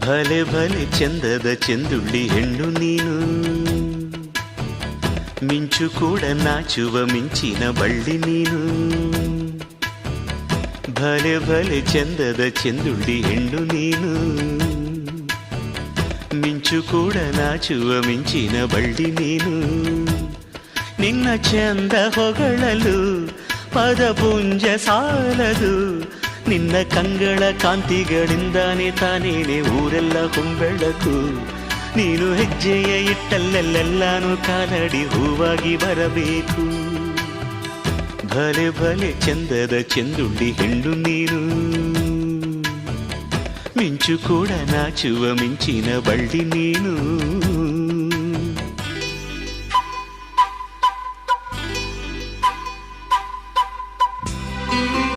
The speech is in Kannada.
ಭಲೆ ಭಲೆ ಚಂದದ ಚೆಂದುಳ್ಳಿ ಹೆಣ್ಣು ನೀನು, ಮಿಂಚು ಕೂಡ ನಾಚುವ ಮಿಂಚಿನ ಬಳ್ಳಿ ನೀನು. ಭಲೆ ಭಲೆ ಚಂದದ ಚೆಂದುಳ್ಳಿ ಹೆಣ್ಣು ನೀನು, ಮಿಂಚು ಕೂಡ ನಾಚುವ ಮಿಂಚಿನ ಬಳ್ಳಿ ನೀನು. ನಿನ್ನ ಚಂದ ಹೊಗಳಲು ಪದಪುಂಜ ಸಾಲದು, ನಿನ್ನ ಕಂಗಳ ಕಾಂತಿಗಳಿಂದಾನೆ ತಾನೇನೆ ಊರೆಲ್ಲ ಹೊಂಬೆಳಕು. ನೀನು ಹೆಜ್ಜೆಯ ಇಟ್ಟಲ್ಲೆಲ್ಲೆಲ್ಲಾನು ಕಾಲಡಿ ಹೂವಾಗಿ ಬರಬೇಕು. ಭಲೆ ಭಲೆ ಚಂದದ ಚೆಂದುಳ್ಳಿ ಹೆಣ್ಣು ನೀನು, ಮಿಂಚು ಕೂಡ ನಾಚುವ ಮಿಂಚಿನ ಬಳ್ಳಿ ನೀನು.